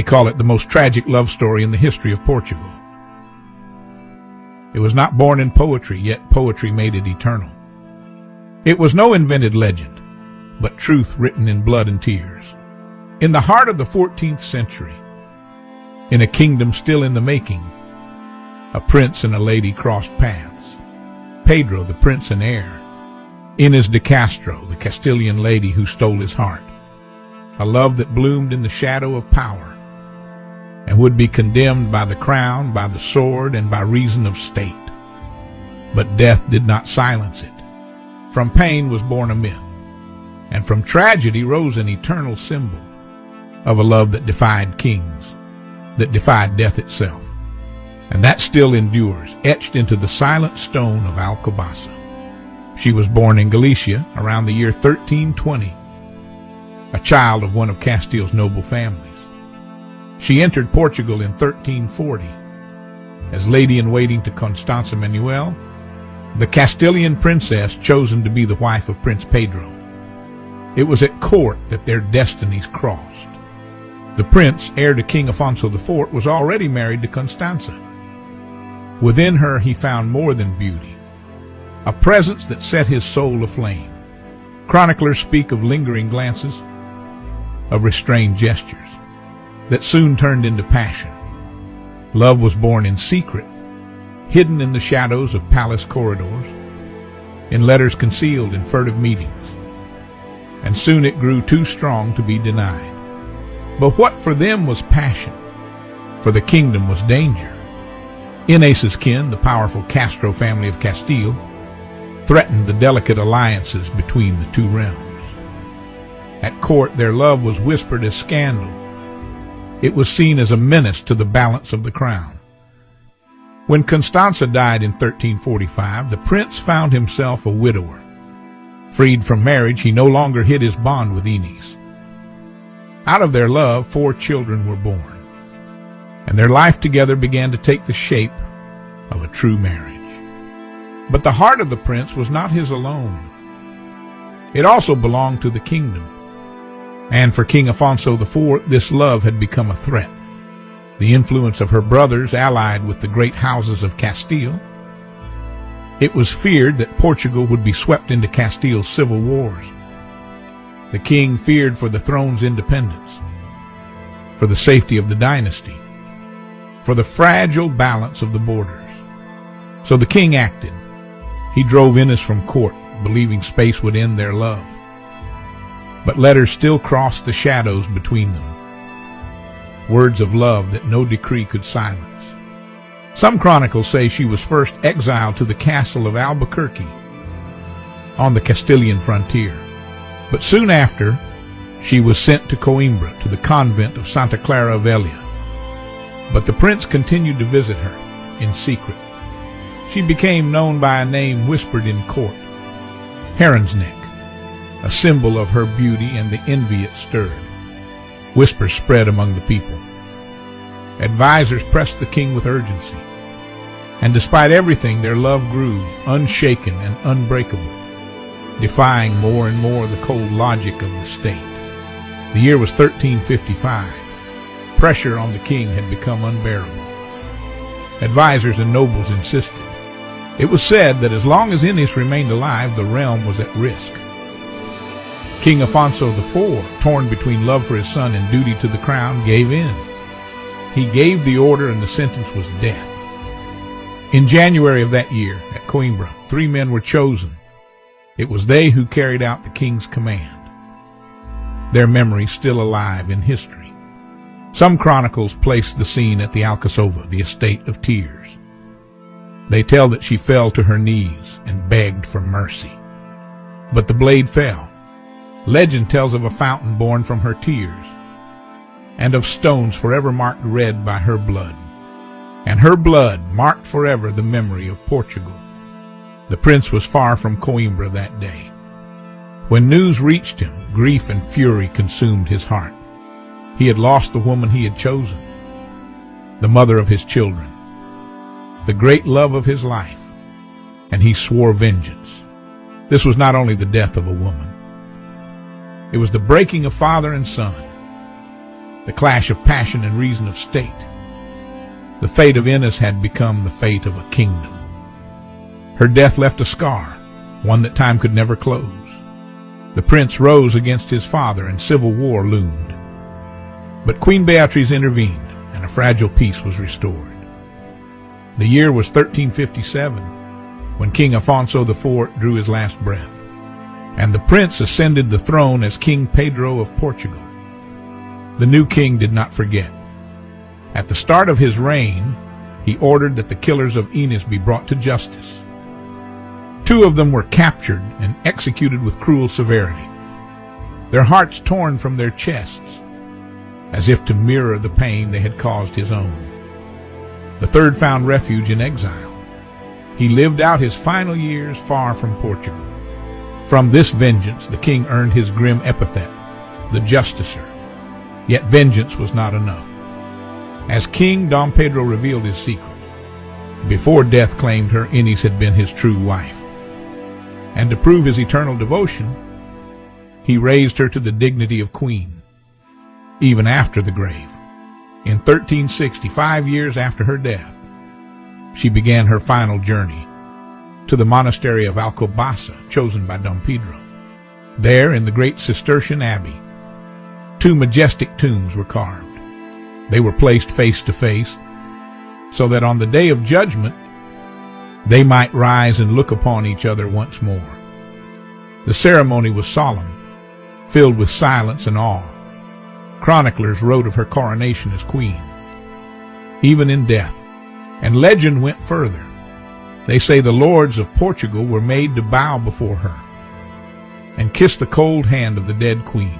call it the most tragic love story in the history of Portugal. It was not born in poetry, yet poetry made it eternal. It was no invented legend, but truth written in blood and tears. In the heart of the 14th century, in a kingdom still in the making, a prince and a lady crossed paths. Pedro, the prince and heir. Inês de Castro, the Castilian lady who stole his heart. A love that bloomed in the shadow of power and would be condemned by the crown, by the sword, and by reason of state. But death did not silence it. From pain was born a myth, and from tragedy rose an eternal symbol of a love that defied kings, that defied death itself. And that still endures, etched into the silent stone of Alcobaça. She was born in Galicia around the year 1320, a child of one of Castile's noble families. She entered Portugal in 1340 as lady-in-waiting to Constanza Manuel, the Castilian princess chosen to be the wife of Prince Pedro. It was at court that their destinies crossed. The prince, heir to King Afonso IV, was already married to Constanza. Within her he found more than beauty, a presence that set his soul aflame. Chroniclers speak of lingering glances, of restrained gestures, that soon turned into passion. Love was born in secret, hidden in the shadows of palace corridors, in letters concealed in furtive meetings, and soon it grew too strong to be denied. But what for them was passion, for the kingdom was danger. Inés's kin, the powerful Castro family of Castile, threatened the delicate alliances between the two realms. At court, their love was whispered as scandal. It was seen as a menace to the balance of the crown. When Constanza died in 1345, the prince found himself a widower. Freed from marriage, he no longer hid his bond with Inés. Out of their love, 4 children were born, and their life together began to take the shape of a true marriage. But the heart of the prince was not his alone. It also belonged to the kingdom. And for King Afonso IV, this love had become a threat. The influence of her brothers allied with the great houses of Castile. It was feared that Portugal would be swept into Castile's civil wars. The king feared for the throne's independence, for the safety of the dynasty, for the fragile balance of the borders. So the king acted. He drove Inés from court, believing space would end their love. But letters still crossed the shadows between them, words of love that no decree could silence. Some chronicles say she was first exiled to the castle of Albuquerque on the Castilian frontier, but soon after she was sent to Coimbra, to the convent of Santa Clara Velha. But the prince continued to visit her in secret. She became known by a name whispered in court, Heron's Neck, a symbol of her beauty and the envy it stirred. Whispers spread among the people. Advisors pressed the king with urgency. And despite everything, their love grew, unshaken and unbreakable, defying more and more the cold logic of the state. The year was 1355. Pressure on the king had become unbearable. Advisors and nobles insisted. It was said that as long as Inés remained alive, the realm was at risk. King Afonso IV, torn between love for his son and duty to the crown, gave in. He gave the order, and the sentence was death. In January of that year, at Coimbra, 3 men were chosen. It was they who carried out the king's command, their memory still alive in history. Some chronicles place the scene at the Alcazova, the estate of tears. They tell that she fell to her knees and begged for mercy. But the blade fell. Legend tells of a fountain born from her tears, and of stones forever marked red by her blood. And her blood marked forever the memory of Portugal. The prince was far from Coimbra that day. When news reached him, grief and fury consumed his heart. He had lost the woman he had chosen, the mother of his children, the great love of his life, and he swore vengeance. This was not only the death of a woman. It was the breaking of father and son. the clash of passion and reason of state. The fate of Inês had become the fate of a kingdom. Her death left a scar, one that time could never close. The prince rose against his father, and civil war loomed. But Queen Beatrice intervened, and a fragile peace was restored. The year was 1357, when King Afonso IV drew his last breath, and the prince ascended the throne as King Pedro of Portugal. The new king did not forget. At the start of his reign, he ordered that the killers of Inês be brought to justice. 2 of them were captured and executed with cruel severity, their hearts torn from their chests, as if to mirror the pain they had caused his own. The 3rd found refuge in exile. He lived out his final years far from Portugal. From this vengeance, the king earned his grim epithet, the Justicer. Yet vengeance was not enough. As king, Dom Pedro revealed his secret. Before death claimed her, Inês had been his true wife. And to prove his eternal devotion, he raised her to the dignity of queen, even after the grave. In 1360, 5 years after her death, she began her final journey to the monastery of Alcobaça, chosen by Dom Pedro. There, in the great Cistercian abbey, 2 majestic tombs were carved. They were placed face to face, so that on the day of judgment, they might rise and look upon each other once more. The ceremony was solemn, filled with silence and awe. Chroniclers wrote of her coronation as queen, even in death. And legend went further. They say the lords of Portugal were made to bow before her and kiss the cold hand of the dead queen.